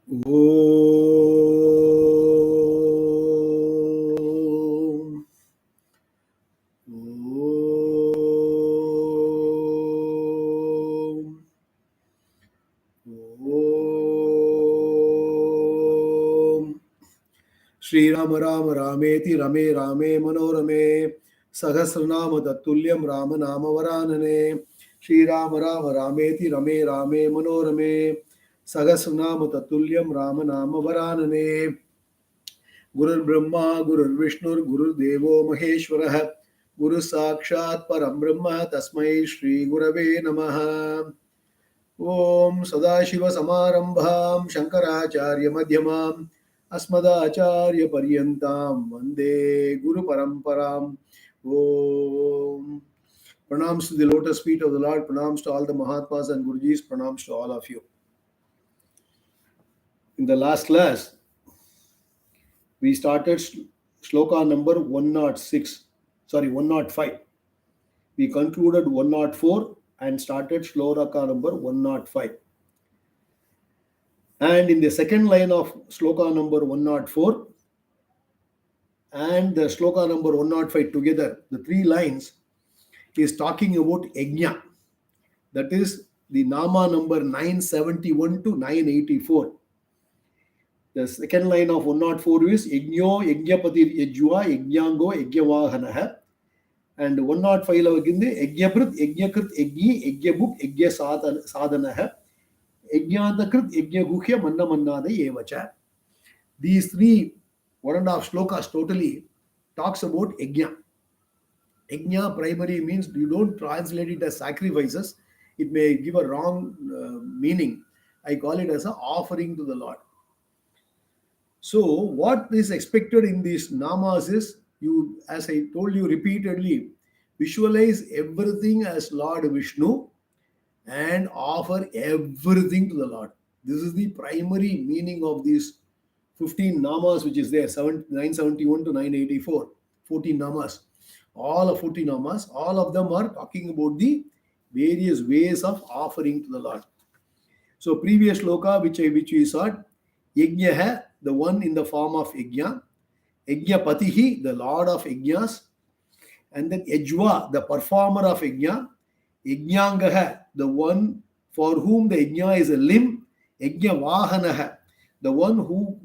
Om. Om. Om. Shri Rama Rama Rameti Rame Rame Manorame Sahasranama Tatulyam Rama Nama Varanane Shri Rama Rama Rameti Rame Rame Manorame Sahasranama Tatulyam Rama Nama Varanane Gurur Brahma Gurur Vishnu Gurur Devo Maheshwarah Guru Sakshat Param Brahma Tasmai Shri Gurave Namaha Om Sadashiva Samarambham Shankaracharya Madhyamam Asmadacharya Paryantam Vande Guru Paramparam Om. Pranams to the lotus feet of the Lord, pranams to all the Mahatmas and Gurujis, pranams to all of you. In the last class, we started shloka number 105. We concluded 104 and started shloka number 105. And in the second line of shloka number 104 and the shloka number 105 together, the three lines is talking about Yajna. That is the Nama number 971 to 984. The second line of 104 is Yajno, Yajnapatir, Yajwa, Yajnango, Yajnavahanaha. And 105 again, Yajnaprit, Yajnakrit, Yajni, Yajnabuk, Yajna Sadhanaha. Yajnantakrit, Yajnaguhya, Manna Mannada, Yevacha. These three 1.5 slokas totally talks about Yajna. Yajna primary means you don't translate it as sacrifices. It may give a wrong meaning. I call it as an offering to the Lord. So what is expected in these namas is, you, as I told you repeatedly, visualize everything as Lord Vishnu and offer everything to the Lord. This is the primary meaning of these 15 namas which is there, 971 to 984, 14 namas. All of 14 namas, all of them are talking about the various ways of offering to the Lord. So previous shloka which we saw, Yajna, the one in the form of Yajna, Yajnapatihi, the Lord of Yajnas, and then Yajwa, the performer of Yajna, Yajnangaha, the one for whom the Yajna is a limb, Yajnavahanaha, the one who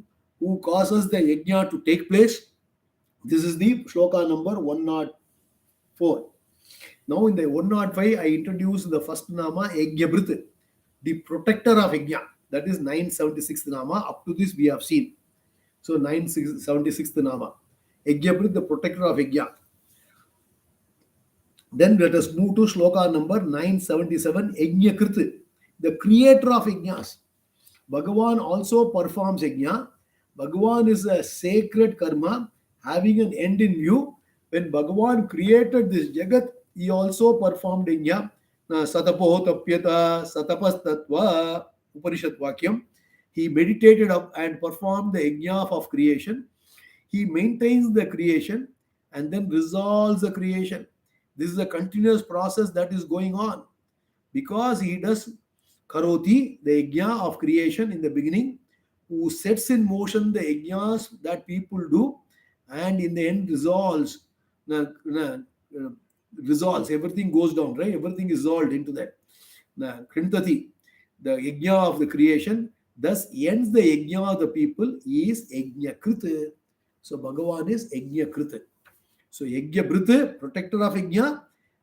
causes the Yajna to take place. This is the shloka number 104. Now in the 105, I introduced the first Nama, Yajnabrit, the protector of Yajna. That is 976th Nama. Up to this we have seen. So 976th Nama. Yajnabrit, the protector of Yajna. Then let us move to shloka number 977, Yajnakrit, the creator of Yajnas. Bhagavan also performs Yajna. Bhagavan is a sacred karma having an end in view. When Bhagavan created this Jagat, he also performed Yajna. Satapo tapyata satapas tatva Upanishad Vakyam. He meditated up and performed the Yajna of creation. He maintains the creation and then resolves the creation. This is a continuous process that is going on because he does Karoti, the Yajna of creation in the beginning, who sets in motion the Yajnas that people do and in the end resolves. Everything goes down, right? Everything is resolved into that. Krintati, the Yajna of the creation, thus ends the Yajna of the people is Yajnakrit. So Bhagavan is Yajnakrit. So Yajnabrit, protector of Yajna,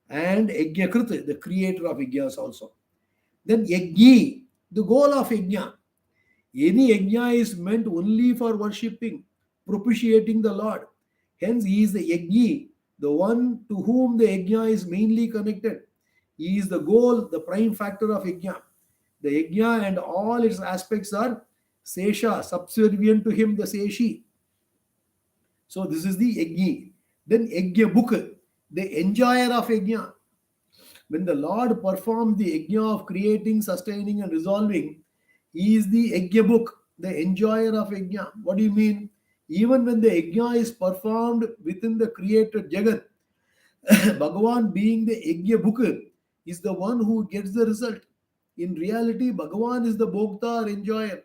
and Yajnakrit, the creator of Yajnas also. Then Yajni, the goal of Yajna. Any Yajna is meant only for worshipping, propitiating the Lord. Hence he is the Yajni, the one to whom the Yajna is mainly connected. He is the goal, the prime factor of Yajna. The Yajna and all its aspects are Sesha, subservient to him, the Seshi. So this is the Yajni. Then Yajnabuk, the enjoyer of Yajna. When the Lord performs the Yajna of creating, sustaining and resolving, he is the Yajnabuk, the enjoyer of Yajna. What do you mean? Even when the Yajna is performed within the created Jagat, Bhagavan being the Yajnabuk is the one who gets the result. In reality, Bhagavan is the Bhokta or enjoyer.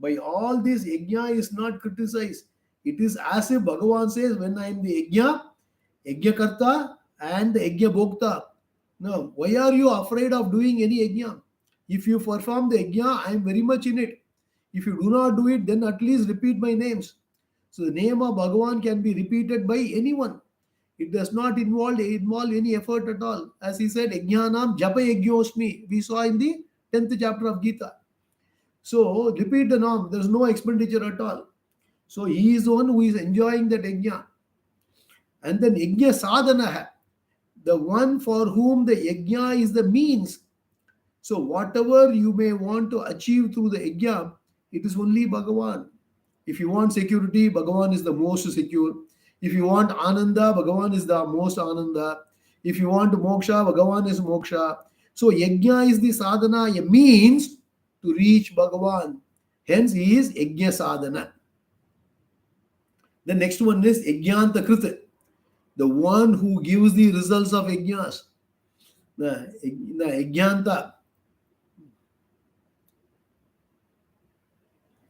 By all this, yajna is not criticized. It is as if Bhagavan says, when I am the yajna, yajnakarta and the yajna bhokta. Now, why are you afraid of doing any yajna? If you perform the yajna, I am very much in it. If you do not do it, then at least repeat my names. So the name of Bhagavan can be repeated by anyone. It does not involve any effort at all. As he said, Yajnanam Japa Yajñosmi. We saw in the 10th chapter of Gita. So repeat the name. There is no expenditure at all. So he is the one who is enjoying that yajna. And then yajna sadhana, the one for whom the yajna is the means. So whatever you may want to achieve through the yajna, it is only Bhagavan. If you want security, Bhagavan is the most secure. If you want ananda, Bhagavan is the most ananda. If you want moksha, Bhagavan is moksha. So yajna is the sadhana, a means to reach Bhagavan. Hence he is yajna sadhana. The next one is yajnanta krita, the one who gives the results of yajnas. The yajnanta.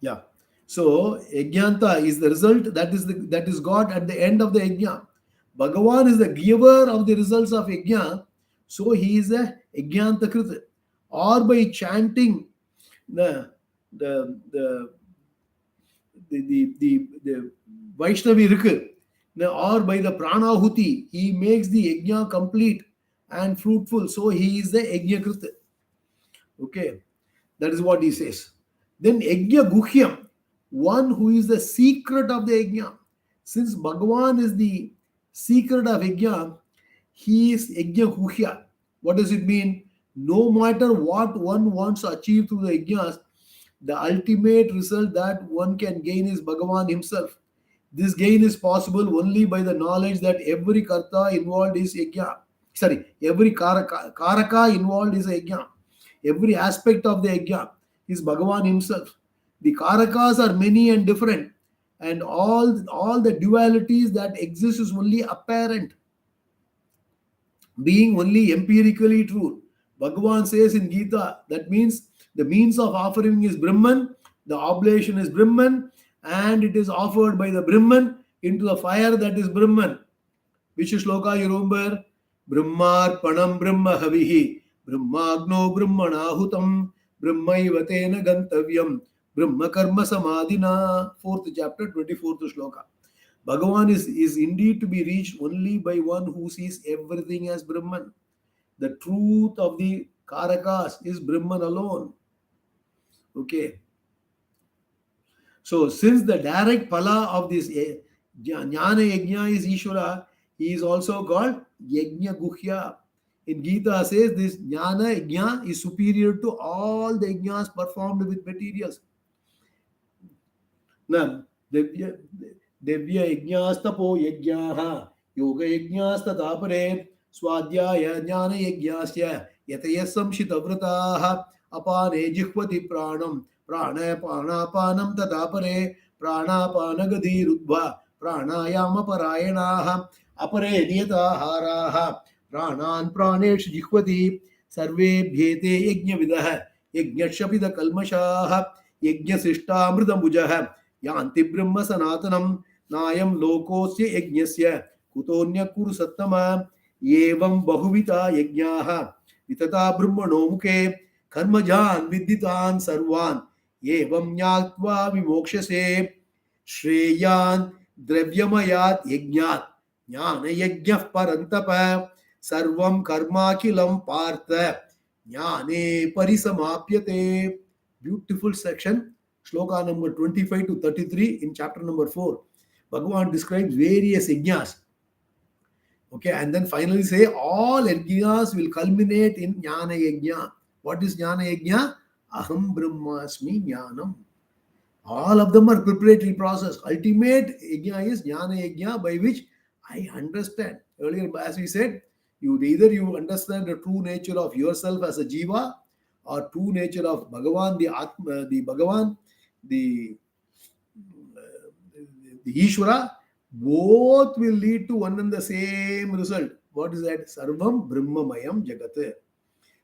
Yeah. So yajnanta is the result that is got at the end of the yajna. Bhagavan is the giver of the results of yajna, so he is a yajnanta krita. Or by chanting the Vaishnavi Rikh, or by the Pranahuti, he makes the yajna complete and fruitful. So he is the yajna krita. Okay, that is what he says. Then yajna guhyam, one who is the secret of the yajna. Since Bhagavan is the secret of yajna, he is yajna guhya. What does it mean? No matter what one wants to achieve through the yajnas, the ultimate result that one can gain is Bhagavan himself. This gain is possible only by the knowledge that every karta involved is yajna. Every karaka involved is yajna. Every aspect of the yajna is Bhagavan himself. The karakas are many and different, and all the dualities that exist is only apparent, being only empirically true. Bhagavan says in Gita, that means the means of offering is Brahman, the oblation is Brahman, and it is offered by the Brahman into the fire that is Brahman. Which shloka you remember? Brahmarpanam Brahma Havihi, Brahmagno Brahmanahutam, Brahmaivatena Gantavyam, Brahma Karma Samadhina. 4th chapter, 24th shloka. Bhagavan is indeed to be reached only by one who sees everything as Brahman. The truth of the Karakas is Brahman alone. Okay. So, since the direct pala of this Jnana Yajna is Ishvara, he is also called Yajna Guhya. In Gita says this Jnana Yajna is superior to all the Yajnas performed with materials. Now, Devya Yajnastapo Yajnaha, Yoga Yajnastapare, Swadhyaya Jnana Yajnasya, Yatayasam Shitavrataha, Apane Jihvati Pranam, Pranapanam Tatapare, Pranapanagadi Rudva, Pranayama Parayanaha, Apare Niyataharaha, Pranan Pranesh Jihvati, Sarve Bhete Yajna Vidaha, Yajna Shapida Kalmashaha, Yajna Sishta Mridambujaha, Yanti Brahma Sanatanam, Nayam Lokosya Yajnasya, Kutonya Kuru Sattama, Yevam Bahuvita Yajnaha, Vitata Brahmano Mukhe, Karmajan Viditan Sarvan, Yevam Nyatva Vimokshase, Shreyan Dravyamayat Yajnat, Jnana Yajnah Parantapa, Sarvam Karma Kilam Partha, Jnane Parisamapyate. Beautiful section, shloka number 25 to 33 in chapter number 4. Bhagavan describes various yajnas. Okay, and then finally say all yajnas will culminate in Jnana Yajna. What is Jnana Yajna? Aham Brahmasmi Jnanam. All of them are preparatory process. Ultimate yajna is Jnana Yajna, by which I understand. Earlier, as we said, you understand the true nature of yourself as a jiva, or true nature of Bhagavan, the Atma, the Bhagavan, the Ishvara. Both will lead to one and the same result. What is that? Sarvam Brahmamayam Jagat.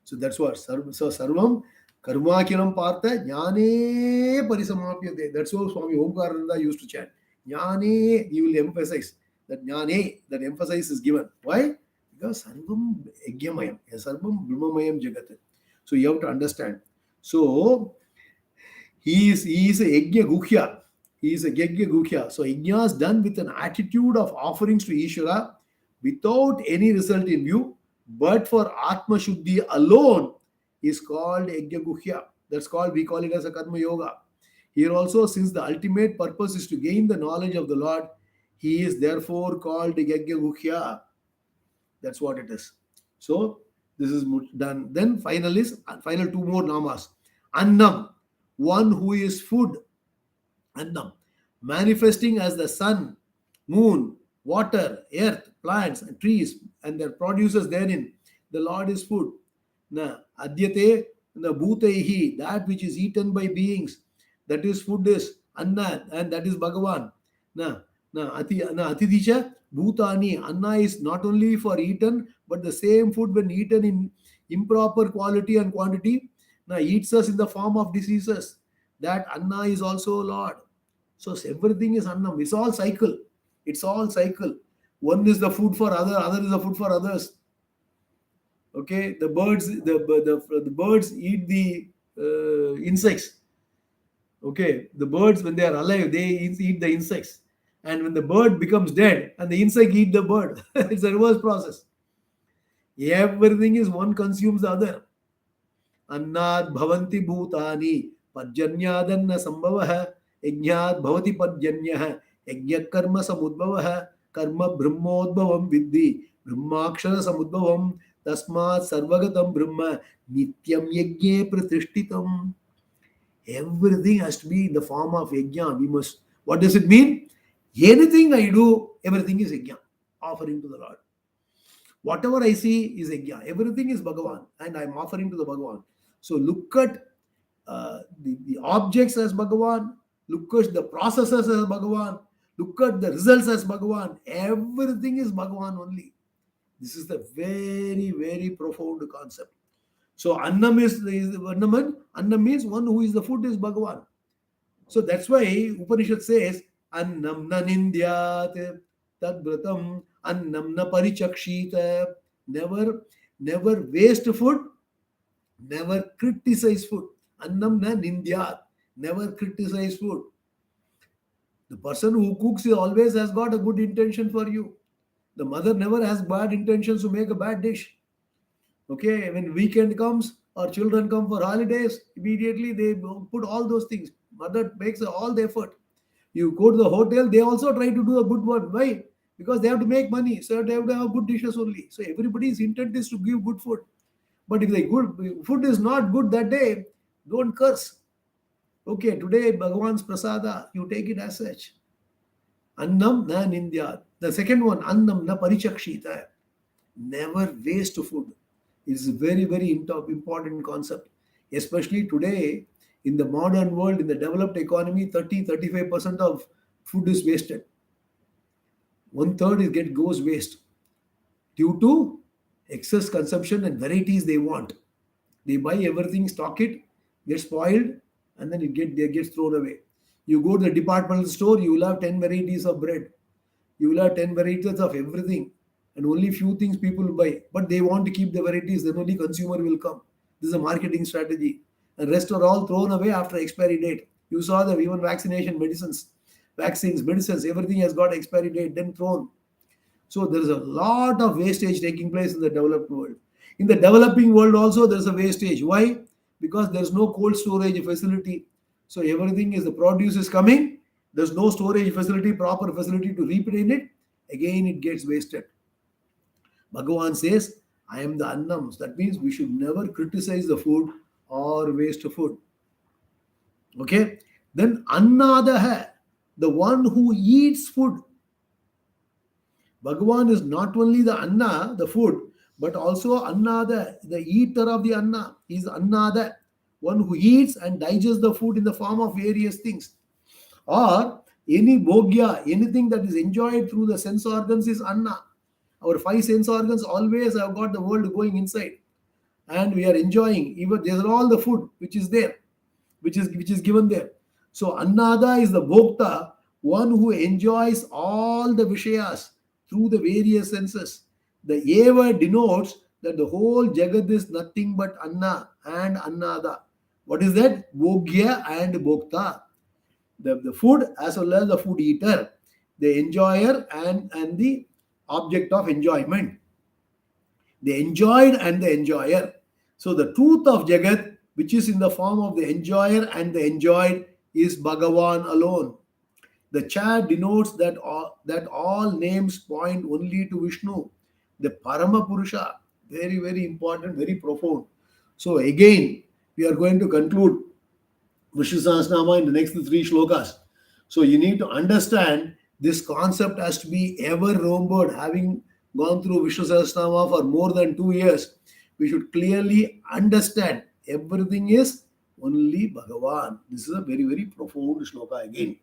So that's what. So Sarvam Karmakilam partha jnane parisamapyate. That's how Swami Omkarananda used to chant. Jnane, he will emphasize that jnane, that emphasis is given. Why? Because sarvam yajnamayam, sarvam brahmamayam jagat. So you have to understand. So he is a yajna guhya. He is a yajna guhya. So yajna is done with an attitude of offerings to Ishvara without any result in view, but for Atma Shuddhi alone is called yajna guhya. That's called, we call it as a karma yoga. Here also, since the ultimate purpose is to gain the knowledge of the Lord, he is therefore called yajna guhya. That's what it is. So this is done. Then final two more namas. Annam, one who is food. Annam, manifesting as the sun, moon, water, earth, plants, and trees, and their producers therein. The Lord is food. Na adyate na bhutaihi, that which is eaten by beings, that is food is Anna, and that is Bhagavan. Na atidisha bhutani, Anna is not only for eaten, but the same food when eaten in improper quality and quantity, eats us in the form of diseases. That Anna is also Lord. So everything is Annam. It's all cycle. It's all cycle. One is the food for other is the food for others. Okay, the birds eat the insects. Okay, the birds when they are alive, they eat the insects, and when the bird becomes dead, and the insect eat the bird. It's a reverse process. Everything is one consumes the other. Annad bhavanti bhutani parjanyadana sambhavah yajnat bhavati parjanyah yajna karma samudbhavah karma brahmodbhavam vidhi brahmakshara samudbhavam tasmat sarvagatam brahma nityam yajne pratishtitam. Everything has to be in the form of yajna. We must. What does it mean? Anything I do, everything is yajna, offering to the Lord. Whatever I see is yajna. Everything is Bhagavan, and I'm offering to the Bhagavan. So look at the objects as Bhagavan, look at the processes as Bhagavan, look at the results as Bhagavan. Everything is Bhagavan only. This is the very, very profound concept. So Annam is Annam means one who is the food is Bhagavan. So that's why Upanishad says Annam na nindyat tadbratam Annam na parichakshita. Never waste food, never criticize food. Annam na nindyat, never criticize food. The person who cooks always has got a good intention for you. The mother never has bad intentions to make a bad dish. Okay, when weekend comes or children come for holidays, immediately they put all those things. Mother makes all the effort. You go to the hotel, they also try to do a good one. Why? Because they have to make money, so they have to have good dishes only. So everybody's intent is to give good food. But if the good food is not good that day, don't curse. Okay, today Bhagavan's prasada, you take it as such. Annam na nindya. The second one, annam na parichakshita. Never waste food. It's a very, very important concept. Especially today, in the modern world, in the developed economy, 30-35% of food is wasted. 1/3 goes waste due to excess consumption and varieties they want. They buy everything, stock it, gets spoiled, and then it gets thrown away. You go to the departmental store, you will have 10 varieties of bread. You will have 10 varieties of everything, and only few things people buy. But they want to keep the varieties, then only consumer will come. This is a marketing strategy. And rest are all thrown away after expiry date. You saw that even vaccination medicines, everything has got expiry date, then thrown. So there is a lot of wastage taking place in the developed world. In the developing world also there is a wastage. Why? Because there is no cold storage facility. So everything is the produce is coming. There's no storage facility, proper facility to retain it. Again, it gets wasted. Bhagavan says, I am the Annam. That means we should never criticize the food or waste food. Okay? Then Annadaha, the one who eats food. Bhagavan is not only the Anna, the food, but also Annada, the eater of the Anna. He is Annada, one who eats and digests the food in the form of various things. Or any bhogya, anything that is enjoyed through the sense organs is Anna. Our 5 sense organs always have got the world going inside. and we are enjoying. Even these are all the food which is there, which is given there. So Annada is the Bhokta, one who enjoys all the Vishayas through the various senses. The Eva denotes that the whole Jagat is nothing but Anna and Annada. What is that? Bhogya and Bhokta. The food as well as the food eater, the enjoyer and the object of enjoyment, the enjoyed and the enjoyer. So the truth of Jagat, which is in the form of the enjoyer and the enjoyed, is Bhagavan alone. The chat denotes that all names point only to Vishnu, the Parama Purusha. Very, very important, very profound. So again, we are going to conclude Vishnu Sahasranaamam in the next three shlokas. So you need to understand this concept has to be ever remembered. Having gone through Vishnu Sahasranaamam for more than 2 years, we should clearly understand everything is only Bhagavan. This is a very, very profound shloka again.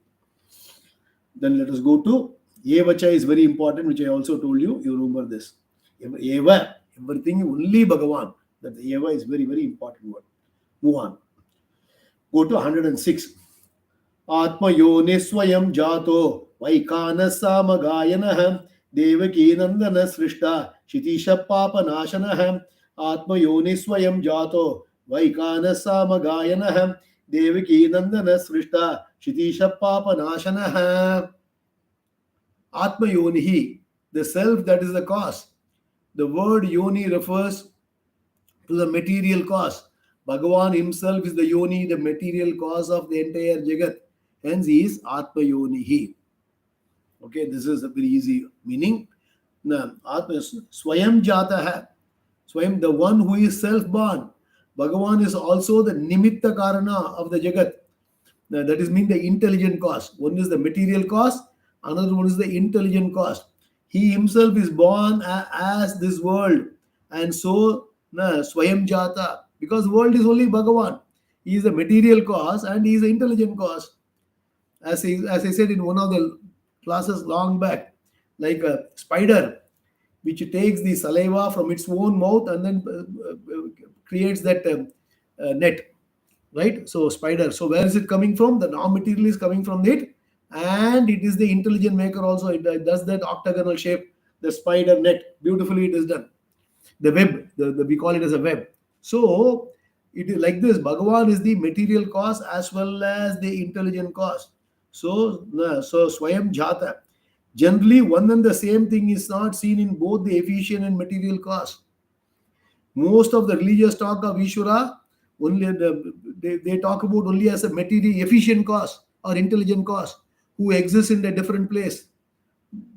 Then let us go to Evacha is very important, which I also told you. You remember this. Eva, everything only Bhagavan. That Eva is very, very important word. Move on. Go to 106. Atmayone swayam jato vaikana samagayanah devaki nandana srishta shitisha papa nashanah Atmayone swayam jato vaikana samagayanah devaki nandana srishta shitisha papa nashanah. Atma Yonihi, the self that is the cause. The word Yoni refers to the material cause. Bhagavan himself is the Yoni, the material cause of the entire Jagat. Hence he is Atma Yonihi. Okay, this is a very easy meaning. Now, Atma Swayam Jataha. Swayam, the one who is self-born. Bhagavan is also the Nimitta Karana of the Jagat. Now, that is mean the intelligent cause. One is the material cause, another one is the intelligent cause. He himself is born as this world, and so Swayam Jata, because the world is only Bhagavan. He is the material cause and he is the intelligent cause. As I said in one of the classes long back, like a spider which takes the saliva from its own mouth and then creates that net, right? So spider, so where is it coming from? The non-material is coming from it, and it is the intelligent maker also. It does that octagonal shape, the spider net, beautifully it is done. The web, we call it as a web. So it is like this. Bhagavan is the material cause as well as the intelligent cause. So Swayam Jata. Generally, one and the same thing is not seen in both the efficient and material cause. Most of the religious talk of Ishvara, only they talk about only as a material efficient cause or intelligent cause who exists in a different place.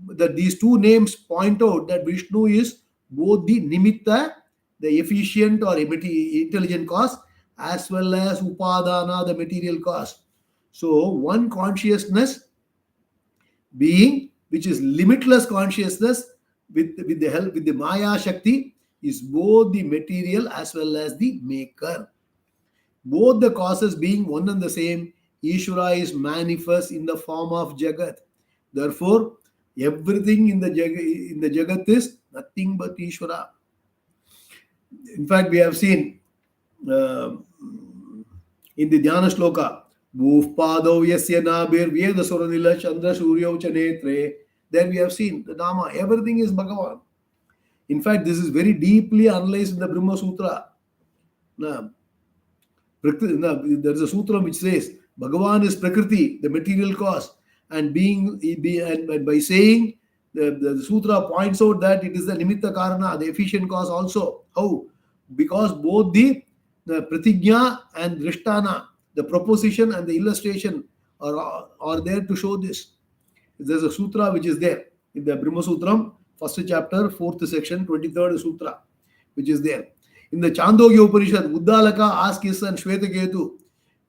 That these two names point out that Vishnu is both the nimitta, the efficient or intelligent cause, as well as upadana, the material cause. So one consciousness being, which is limitless consciousness with the help with the Maya Shakti, is both the material as well as the maker. Both the causes being one and the same, Ishvara is manifest in the form of Jagat. Therefore, everything in the Jagat is nothing but Ishvara. In fact, we have seen in the Dhyana Shloka, Bhuvpado Yasya Nabir Veda Suranila Chandra Suryo Chanetre. Then we have seen the Nama, everything is Bhagavan. In fact, this is very deeply analyzed in the Brahma Sutra. Now, there is a sutra which says Bhagavan is Prakriti, the material cause, and by saying the sutra points out that it is the Nimitta Karana, the efficient cause also. How? Because both the Pratigya and Drishtana, the proposition and the illustration are there to show this. There's a sutra which is there in the Brahma Sutram, first chapter, fourth section, 23rd sutra, which is there. In the Chandogya Upanishad, Uddalaka asked his son Shvetaketu,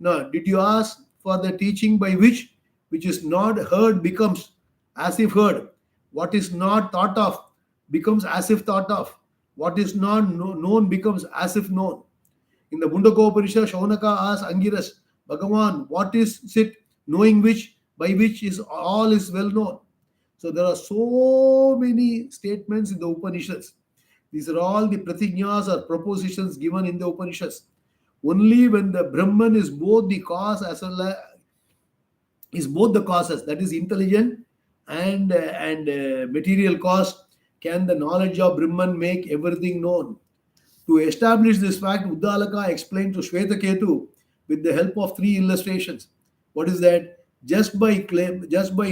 now, did you ask for the teaching by which is not heard becomes as if heard? What is not thought of becomes as if thought of. What is not known becomes as if known. In the Mundaka Upanishad, Shaunaka asked Angiras, Bhagavan, what is it knowing which, by which is all is well known? So there are so many statements in the Upanishads. These are all the pratignas or propositions given in the Upanishads. Only when the Brahman is both the cause as well as is both the causes, that is intelligent and material cause, can the knowledge of Brahman make everything known. To establish this fact, Uddalaka explained to Shvetaketu with the help of three illustrations. What is that? Just by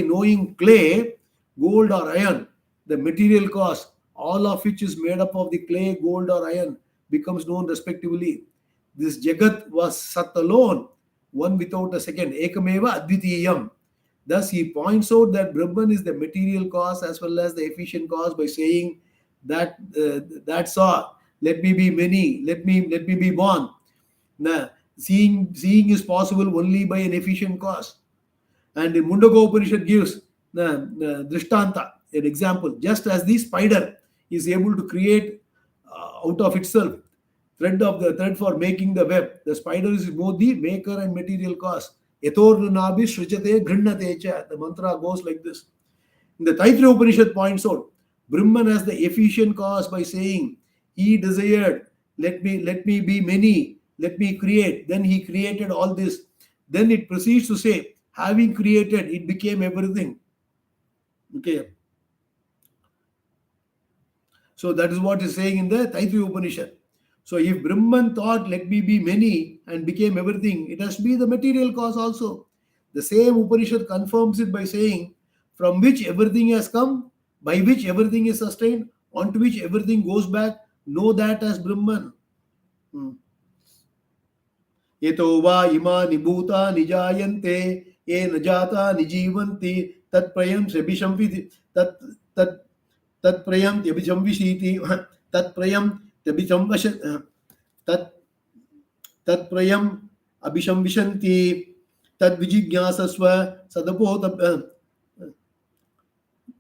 knowing clay, gold or iron, the material cause, all of which is made up of the clay, gold or iron, becomes known respectively. This Jagat was Sat alone, one without a second, Ekameva Advitiyam. Thus, he points out that Brahman is the material cause as well as the efficient cause by saying that that's all. Let me be many. Let me be born. Nah, seeing is possible only by an efficient cause. And the Mundaka Upanishad gives Drishtanta, an example. Just as the spider is able to create out of itself thread for making the web, the spider is both the maker and material cause. Yathornabi shrujate ghrannate cha. The mantra goes like this. In the Taittiriya Upanishad points out Brahman as the efficient cause by saying, he desired, let me be many, let me create. Then he created all this. Then it proceeds to say, having created, it became everything. Okay. So that is what is saying in the Taittiriya Upanishad. So if Brahman thought, let me be many and became everything, it has to be the material cause also. The same Upanishad confirms it by saying, from which everything has come, by which everything is sustained, onto which everything goes back, know that as Brahman. Yeto va ima nibhuta nijayante ye najata nijivanti tat prayam sebishamviti tat prayam yabhishamvishiti tat prayam yabhishamvashat tat prayam abhishamvishanti tad vijijnasasva sadapota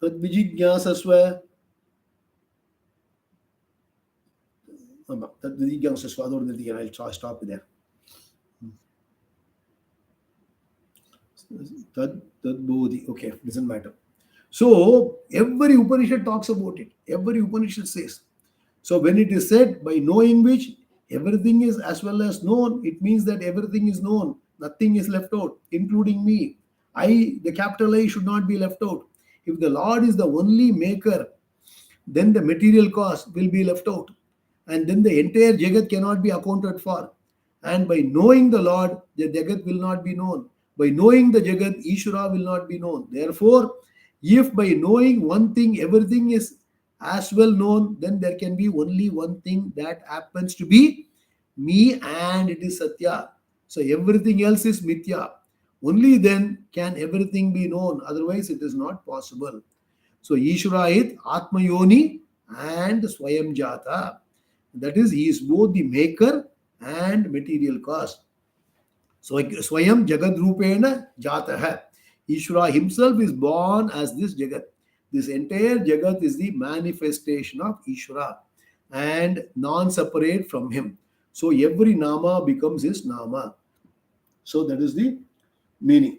tad vijijnasasva tad vijijnasasva. I'll stop there. Tad bodhi. Okay, doesn't matter. So every Upanishad talks about it. Every Upanishad says. So when it is said by knowing which everything is as well as known, it means that everything is known. Nothing is left out, including me. The capital I should not be left out. If the Lord is the only maker, then the material cause will be left out. And then the entire Jagat cannot be accounted for. And by knowing the Lord, the Jagat will not be known. By knowing the Jagat, Ishvara will not be known. Therefore, if by knowing one thing, everything is as well known, then there can be only one thing that happens to be me, and it is Satya. So everything else is Mithya. Only then can everything be known. Otherwise, it is not possible. So Ishvara it Atma Yoni and Swayam Jata. That is, he is both the maker and material cause. So Swayam Jagad Rupena Jataha. Ishvara himself is born as this Jagat. This entire Jagat is the manifestation of Ishvara and non-separate from him. So every Nama becomes his Nama. So that is the meaning.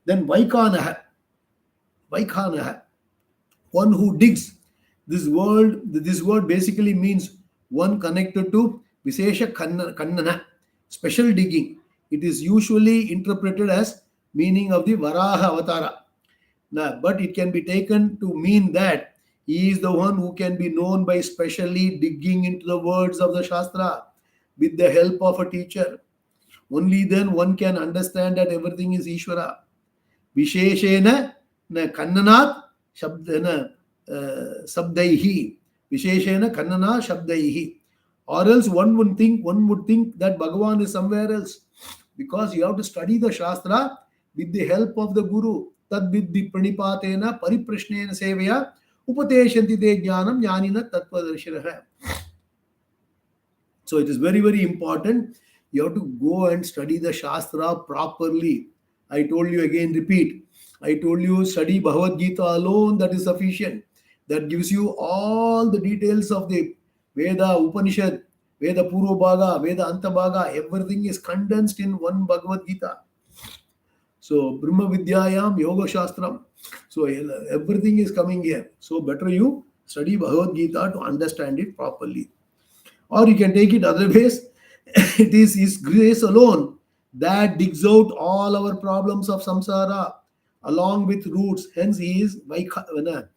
Then Vaikanaha. Vaikanaha. One who digs. This word basically means one connected to Visesha Kannana, special digging. It is usually interpreted as meaning of the Varaha Avatara. Now, but it can be taken to mean that he is the one who can be known by specially digging into the words of the Shastra with the help of a teacher. Only then one can understand that everything is Ishvara. Visheshena na kannanat shabdana sabdaihi. Visheshena kannana shabdaihi. Or else one would think that Bhagavan is somewhere else. Because you have to study the Shastra with the help of the Guru. Tad vidhi pranipatena pariprashnena sevaya upateshanti te jnanam jnanina tattvadarshinaha. So it is very, very important. You have to go and study the Shastra properly. I told you again, repeat. I told you study Bhagavad Gita alone, that is sufficient. That gives you all the details of the Veda, Upanishad, Veda Purva Bhaga, Veda Anta Bhaga. Everything is condensed in one Bhagavad Gita. So Brahma Vidyayam Yoga Shastram. So everything is coming here. So better you Study Bhagavad Gita to understand it properly. Or you can take it other ways. It is His grace alone that digs out all our problems of samsara along with roots. Hence, He is Vaikhana.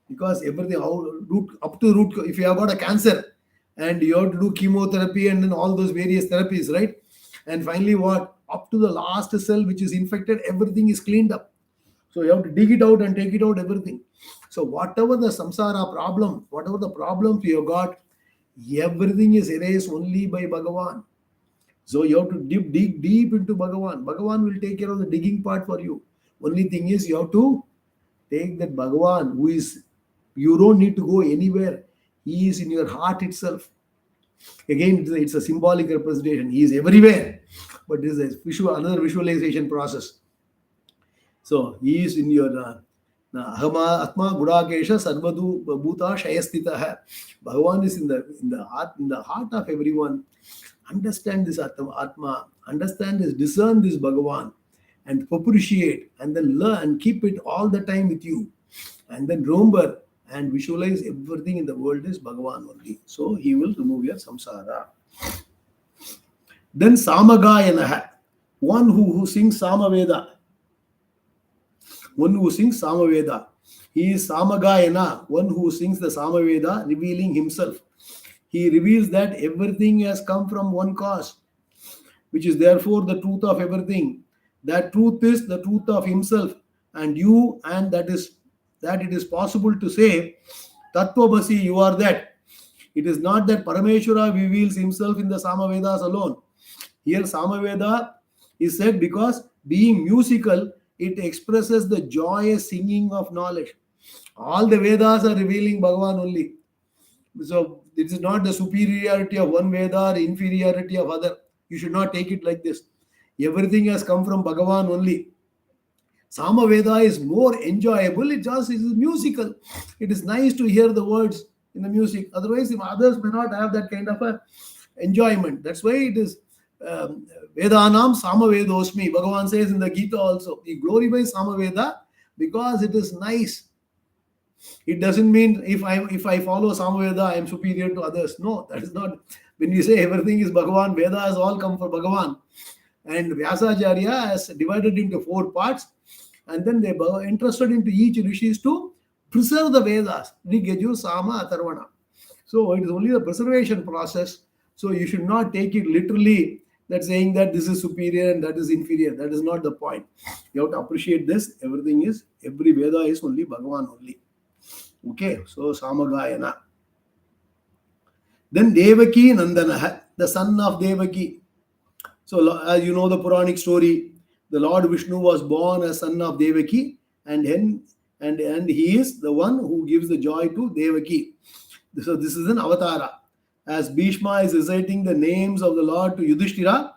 Because everything root up to root, if you have got a cancer and you have to do chemotherapy and then all those various therapies, right? And finally, what? Up to the last cell which is infected, everything is cleaned up. So you have to dig it out and take it out, everything. So whatever the samsara problem, whatever the problems you have got, everything is erased only by Bhagavan. So you have to dig deep into Bhagavan. Bhagavan will take care of the digging part for you. Only thing is you have to take that Bhagavan who is, you don't need to go anywhere. He is in your heart itself. Again, it's a symbolic representation. He is everywhere. But this is another visualization process. So he is in your Ahama Atma Gudakesha Sarvadu Bhuta Shayastita. Bhagavan is in the heart of everyone. Understand this Atma, understand this, discern this Bhagavan, and appreciate, and then learn and keep it all the time with you. And then remember and visualize everything in the world is Bhagavan only. So he will remove your samsara. Then Samagayana, one who sings Samaveda. One who sings Samaveda. He is Samagayana, one who sings the Samaveda, revealing himself. He reveals that everything has come from one cause, which is therefore the truth of everything. That truth is the truth of himself and you, and that it is possible to say, Tattvabasi, you are that. It is not that Parameshwara reveals himself in the Samavedas alone. Here Samaveda is said because being musical, it expresses the joyous singing of knowledge. All the Vedas are revealing Bhagavan only. So it is not the superiority of one Veda or inferiority of other. You should not take it like this. Everything has come from Bhagavan only. Samaveda is more enjoyable. It just is musical. It is nice to hear the words in the music. Otherwise, others may not have that kind of a enjoyment. That's why it is Vedanam Samavedosmi. Bhagavan says in the Gita also, he glorifies Samaveda because it is nice. It doesn't mean if I follow Samaveda, I am superior to others. No, that is not. When you say everything is Bhagavan, Veda has all come from Bhagavan. And Vyasacharya has divided into 4 parts. And then they were interested into each rishis to preserve the Vedas. Rigaju, Sama, Atharvana. So it is only the preservation process. So you should not take it literally, that saying that this is superior and that is inferior. That is not the point. You have to appreciate this. Every Veda is only Bhagavan only. Okay, so Samagayana. Then Devaki Nandana, the son of Devaki. So as you know the Puranic story, the Lord Vishnu was born as son of Devaki, and he is the one who gives the joy to Devaki. So this is an avatara. As Bhishma is reciting the names of the Lord to Yudhishthira,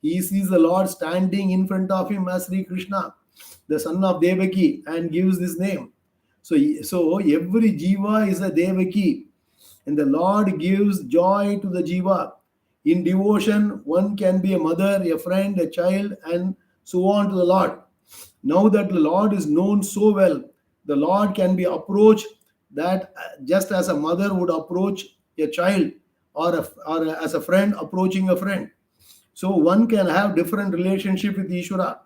he sees the Lord standing in front of him as Sri Krishna, the son of Devaki, and gives this name. So every jiva is a Devaki, and the Lord gives joy to the jiva. In devotion, one can be a mother, a friend, a child, and so on to the Lord. Now that the Lord is known so well, the Lord can be approached that just as a mother would approach a child, or as a friend approaching a friend. So one can have different relationship with Ishvara.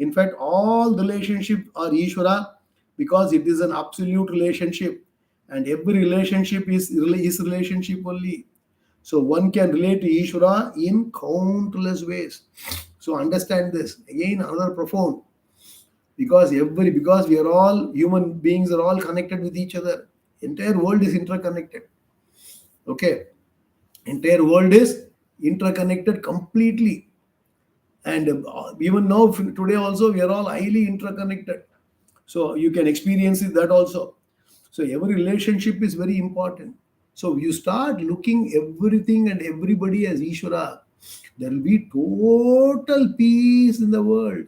In fact, all relationships are Ishvara because it is an absolute relationship, and every relationship is his relationship only. So one can relate to Ishvara in countless ways. So understand this. Again, another profound. Because we are all human beings, are all connected with each other. Entire world is interconnected. Okay. Entire world is interconnected completely. And even now, today also, we are all highly interconnected. So you can experience it that also. So every relationship is very important. So you start looking everything and everybody as Ishvara, there will be total peace in the world.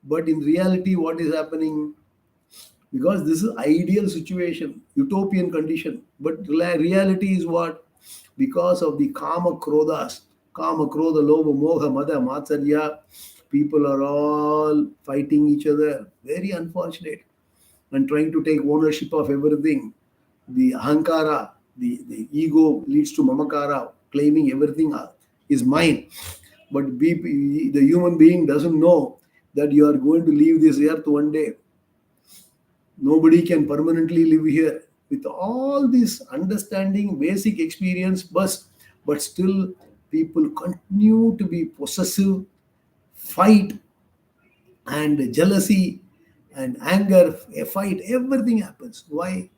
But in reality, what is happening? Because this is ideal situation, utopian condition. But reality is what? Because of the Kama Krodhas, Kama Krodha, Lobha, Moha, Mada, Matsarya, people are all fighting each other. Very unfortunate. and trying to take ownership of everything. The ahankara, the ego leads to mamakara, claiming everything is mine. But the human being doesn't know that you are going to leave this earth one day. Nobody can permanently live here. With all this understanding, basic experience, but still people continue to be possessive, fight, and jealousy and anger, a fight, everything happens. Why?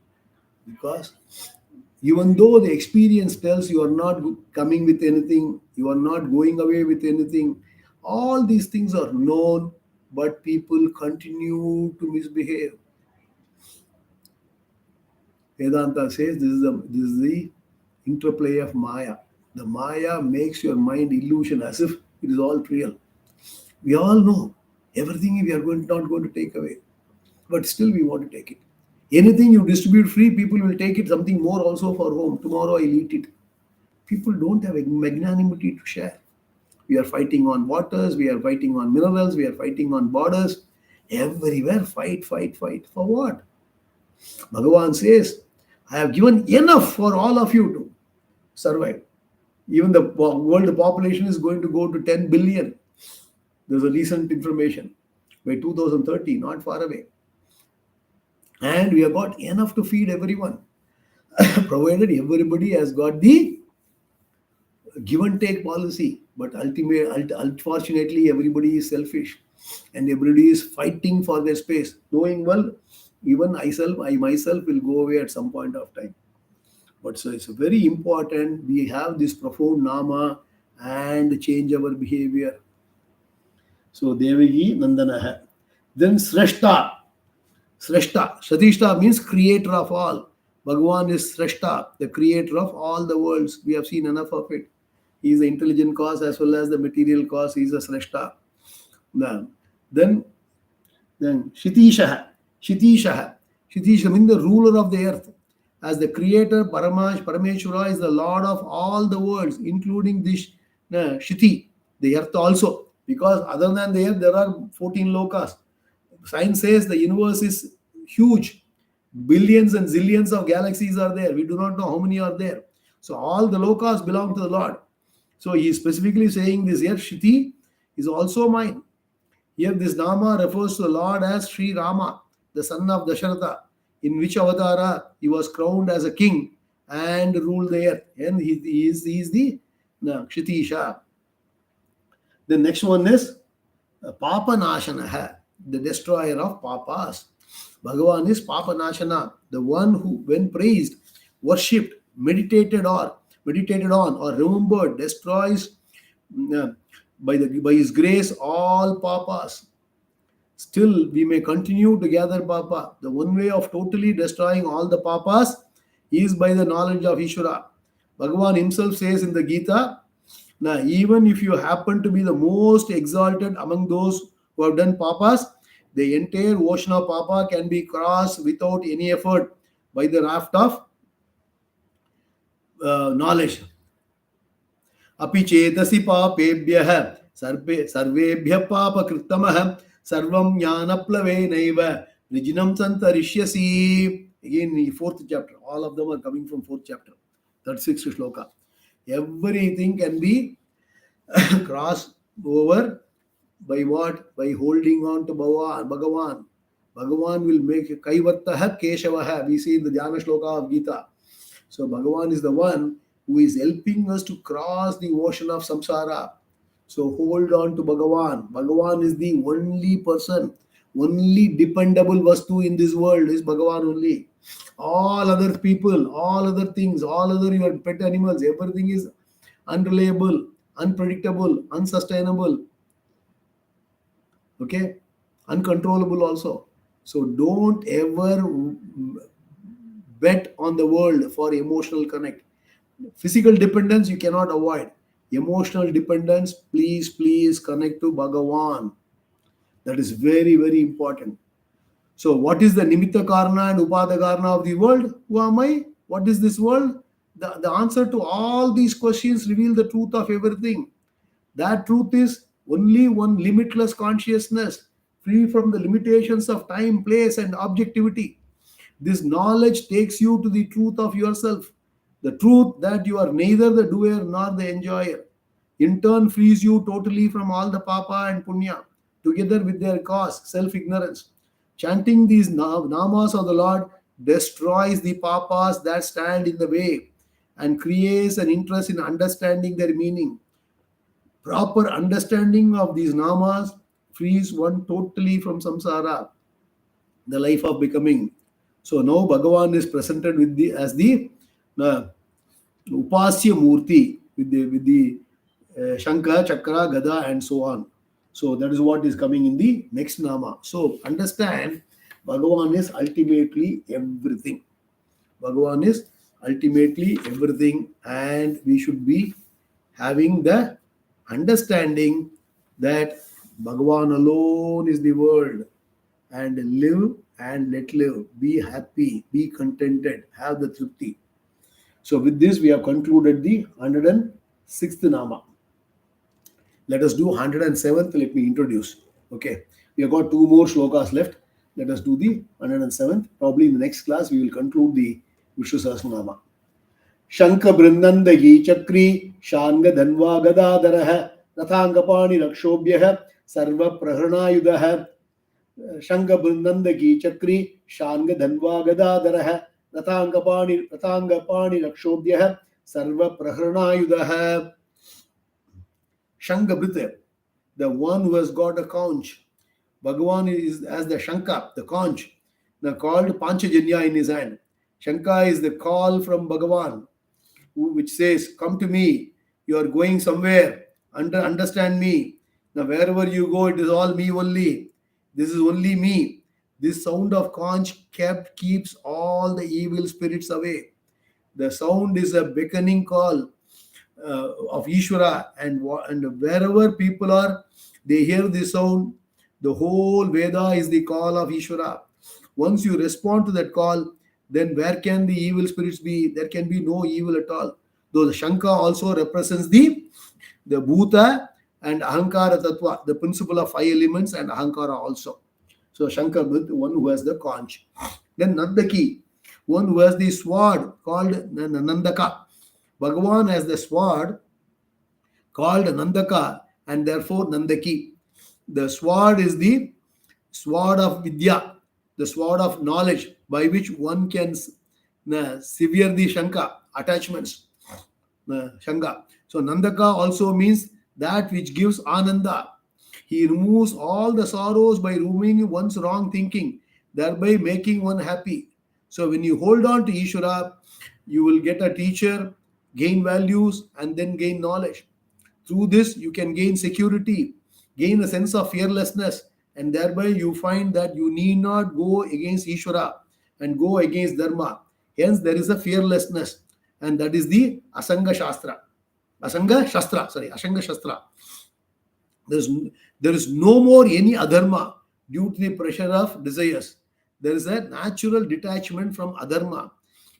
Because even though the experience tells you are not coming with anything, you are not going away with anything, all these things are known, but people continue to misbehave. Vedanta says this is the interplay of Maya. The Maya makes your mind illusion as if it is all real. We all know everything we are not going to take away, but still we want to take it. Anything you distribute free, people will take it. Something more also for home. Tomorrow I'll eat it. People don't have magnanimity to share. We are fighting on waters, we are fighting on minerals, we are fighting on borders. Everywhere, fight, fight, fight. For what? Bhagavan says, I have given enough for all of you to survive. Even the world population is going to go to 10 billion. There's a recent information by 2030, not far away. And we have got enough to feed everyone, provided everybody has got the give and take policy. But unfortunately, everybody is selfish and everybody is fighting for their space, knowing well, even I myself will go away at some point of time. But so it's very important we have this profound nama and change our behavior. So Devagi Nandanaha. Then Sreshta. Sreshta. Shatishta means creator of all. Bhagavan is Sreshta, the creator of all the worlds. We have seen enough of it. He is the intelligent cause as well as the material cause. He is a Sreshta. Then Shitishaha. Shitishaha. Shitisha means the ruler of the earth. As the creator, Parameshwara is the lord of all the worlds, including this Shiti, the earth also. Because other than the earth, there are 14 lokas. Science says the universe is huge. Billions and zillions of galaxies are there. We do not know how many are there. So all the lokas belong to the Lord. So he is specifically saying this here, Shiti is also mine. Here this Nama refers to the Lord as Sri Rama, the son of Dasharatha, in which avatara he was crowned as a king and ruled the earth. And he is the Kshitisha. The next one is Papa Nashanaha, the destroyer of papas. Bhagavan is Papa Nashana, the one who, when praised, worshipped, meditated on, or remembered, destroys by his grace all papas. Still, we may continue to gather papa. The one way of totally destroying all the papas is by the knowledge of Ishvara. Bhagavan himself says in the Gita, now even if you happen to be the most exalted among those who have done papas, the entire ocean of papa can be crossed without any effort by the raft of knowledge. Api chetasi papebhyah sarvebhyah papa kritamah sarvam jnanaplavenaiva vijnam santarishyasi. Again, the fourth chapter. All of them are coming from fourth chapter. 36th shloka. Everything can be crossed over by what? By holding on to Bhagavan. Bhagavan will make Kaivattaha Keshavaha. We see in the Dhyana shloka of Gita. So Bhagavan is the one who is helping us to cross the ocean of samsara. So hold on to Bhagavan. Bhagavan is the only person, only dependable vastu in this world is Bhagavan only. All other people, all other things, all other your pet animals, everything is unreliable, unpredictable, unsustainable. Okay? Uncontrollable also. So don't ever bet on the world for emotional connect. Physical dependence you cannot avoid. Emotional dependence, please connect to Bhagavan. That is very, very important. So what is the Nimitta Karna and Upada Karna of the world? Who am I? What is this world? The answer to all these questions reveal the truth of everything. That truth is only one limitless consciousness, free from the limitations of time, place, and objectivity. This knowledge takes you to the truth of yourself, the truth that you are neither the doer nor the enjoyer. In turn, frees you totally from all the papa and punya, together with their cause, self ignorance. Chanting these namas of the Lord destroys the papas that stand in the way and creates an interest in understanding their meaning. Proper understanding of these namas frees one totally from samsara, the life of becoming. So now Bhagavan is presented with the as the uh, Upasya Murti with the Shankha, Chakra, Gada, and so on. So that is what is coming in the next Nama. So understand, Bhagavan is ultimately everything. Bhagavan is ultimately everything, and we should be having the understanding that Bhagavan alone is the world, and live and let live. Be happy, be contented, have the tripti. So with this, we have concluded the 106th Nama. Let us do 107th. Let me introduce. Okay. We have got two more shlokas left. Let us do the 107th. Probably in the next class, we will conclude the Vishnu Sahasranaamam. Shanka Brindandagi Chakri Shanga Dhanva Gadadaraha Rathangapani Rakshobhyaha Sarva Praharanayudaha Shanga Brindandagi Chakri Shanga Dhanva Gadadaraha Rathangapani Rakshobhyaha Sarva Praharanayudaha. Shankabhrita, the one who has got a conch. Bhagavan is as the Shanka, the conch, the called Panchajanya in his hand. Shanka is the call from Bhagavan, which says, "Come to me. You are going somewhere. Understand me. Now wherever you go, it is all me only. This is only me." This sound of conch keeps all the evil spirits away. The sound is a beckoning call of Ishvara, and wherever people are, they hear the sound. The whole Veda is the call of Ishvara. Once you respond to that call, then where can the evil spirits be? There can be no evil at all. Though the Shanka also represents the Bhuta and Ahankara Tattva, the principle of five elements, and Ahankara also. So Shankar, the one who has the conch. Then Nandaki, one who has the sword called Nandaka. Bhagavan has the sword called Nandaka, and therefore Nandaki. The sword is the sword of Vidya, the sword of knowledge, by which one can sever the Shanka, attachments. Shanga. So Nandaka also means that which gives Ananda. He removes all the sorrows by removing one's wrong thinking, thereby making one happy. So when you hold on to Ishvara, you will get a teacher, gain values, and then gain knowledge. Through this, you can gain security, gain a sense of fearlessness, and thereby you find that you need not go against Ishvara and go against Dharma. Hence, there is a fearlessness, and that is the Asanga Shastra. Asanga Shastra. There is no more any adharma due to the pressure of desires. There is a natural detachment from adharma.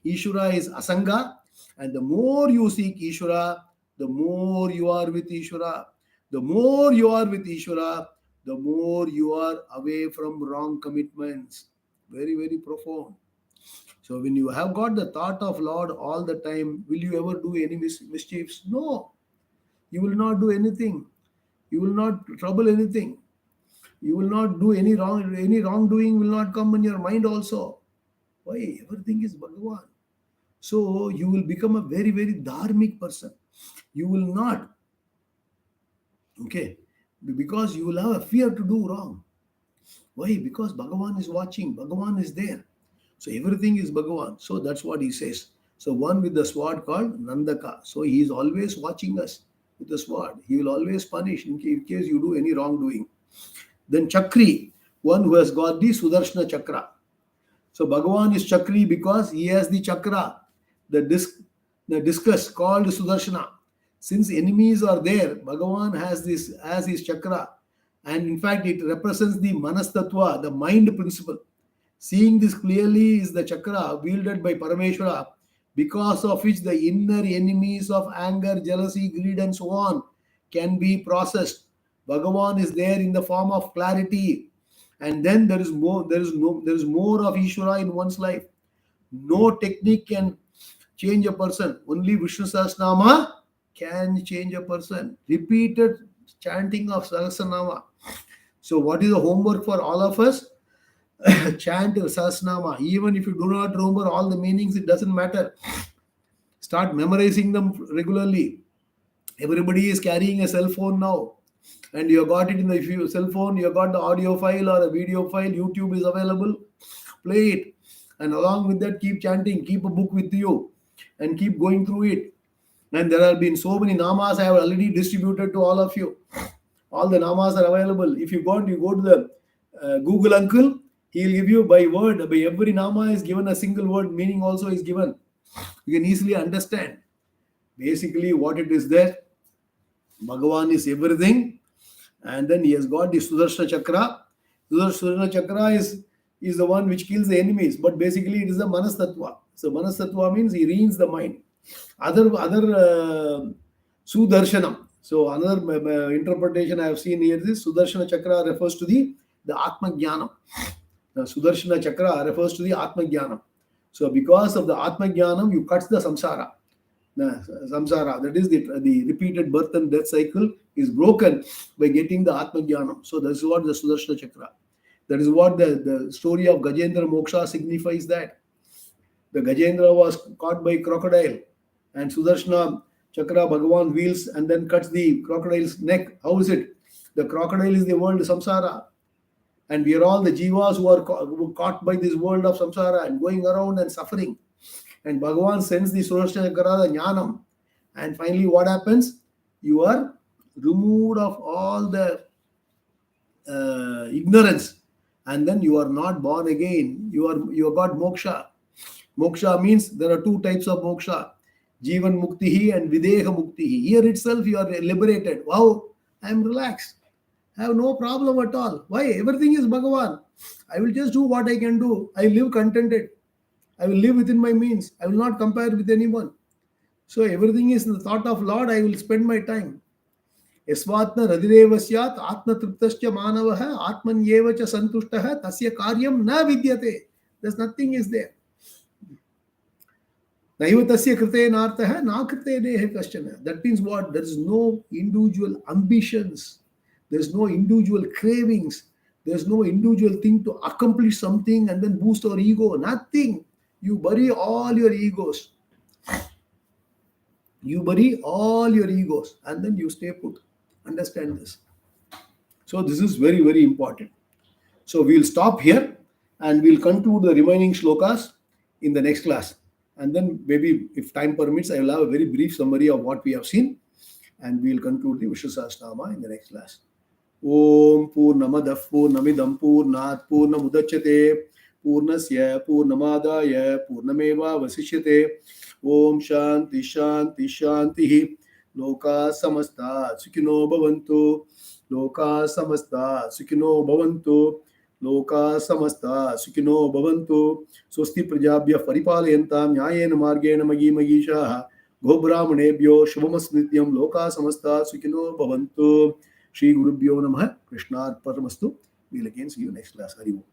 Ishvara is Asanga, and the more you seek Ishvara, the more you are with Ishvara. The more you are with Ishvara, the more you are away from wrong commitments. Very, very profound. So when you have got the thought of Lord all the time, will you ever do any mischiefs? No. You will not do anything. You will not trouble anything. You will not do any wrong. Any wrongdoing will not come in your mind also. Why? Everything is Bhagavan. So you will become a very, very dharmic person. You will not. Okay. Because you will have a fear to do wrong. Why? Because Bhagavan is watching. Bhagavan is there. So everything is Bhagavan. So that's what he says. So one with the sword called Nandaka. So he is always watching us with the sword. He will always punish in case you do any wrongdoing. Then Chakri, one who has got the Sudarshana Chakra. So Bhagavan is Chakri because he has the chakra, the discus called Sudarshana. Since enemies are there, Bhagavan has this as his chakra. And in fact, it represents the Manas Tattva, the mind principle. Seeing this clearly is the chakra wielded by Parameshwara, because of which the inner enemies of anger, jealousy, greed, and so on can be processed. Bhagavan is there in the form of clarity. And then there is more of Ishvara in one's life. No technique can change a person. Only Vishnu Sahasranama can change a person. Repeated chanting of Sahasranama. So what is the homework for all of us? Chant Sahasranama. Even if you do not remember all the meanings, it doesn't matter. Start memorizing them regularly. Everybody is carrying a cell phone now, and you have got it in the cell phone. You have got the audio file or a video file. YouTube is available. Play it, and along with that, keep chanting. Keep a book with you, and keep going through it. And there have been so many namas I have already distributed to all of you. All the namas are available. If you go to the Google uncle, he'll give you by word. By every nama is given a single word. Meaning also is given. You can easily understand. Basically, what it is there. Bhagavan is everything, and then he has got the Sudarshana Chakra. Sudarshana Chakra is the one which kills the enemies, but basically it is a Manas Tattva. So Manas Tattva means he reins the mind. Other Sudarshanam. So another interpretation I have seen here is Sudarshana Chakra refers to the Atma Jnanam. The Sudarshana Chakra refers to the Atma Jnanam. So because of the Atma Jnanam, you cut the samsara. Samsara, that is the repeated birth and death cycle, is broken by getting the Atma Jnanam. So that's what the Sudarshana Chakra. That is what the story of Gajendra Moksha signifies. That the Gajendra was caught by crocodile, and Sudarshana Chakra Bhagavan wheels and then cuts the crocodile's neck. How is it? The crocodile is the world samsara, and we are all the jivas who are caught by this world of samsara and going around and suffering. And Bhagavan sends the Sudarshana Chakra, the Jnanam. And finally, what happens? You are removed of all the ignorance, and then you are not born again. You have got moksha. Moksha means there are two types of moksha: Jivan Muktihi and Videha Muktihi. Here itself you are liberated. Wow, I am relaxed. I have no problem at all. Why? Everything is Bhagavan. I will just do what I can do. I live contented. I will live within my means. I will not compare with anyone. So everything is in the thought of Lord. I will spend my time. Yasvatna radireva syat atma triptascha manavaha atmanyevacha santushtaha tasya karyam na vidyate. There's nothing is there. Naiva tasya krite nartaha na krite nehe kashchana. That means what? There is no individual ambitions. There is no individual cravings. There is no individual thing to accomplish something and then boost our ego. Nothing. You bury all your egos. You bury all your egos and then you stay put. Understand this. So this is very, very important. So we'll stop here and we'll conclude the remaining shlokas in the next class. And then maybe if time permits, I will have a very brief summary of what we have seen. And we'll conclude the Vishnu Sahasranama in the next class. Om Purnamadav Purnamidam Purnat Purnamudachyate Purnasya Purnamadaya Purnameva Vasishyate. Om Shanti Shanti Shanti. Loka Samasta Sukhino Bhavantu. Loka Samasta Sukhino Bhavantu. Loka Samasta Sukhino Bhavantu. Swasti Prajabhya Paripalayantam Nyayena Margena Magi Magishaha Gobrahmanebhyo Shubhamasnityam Loka Samasta Sukhino Bhavantu. Shri Gurubhyo Namah. Krishnarpatamastu. We'll again see you next class. Hari Om.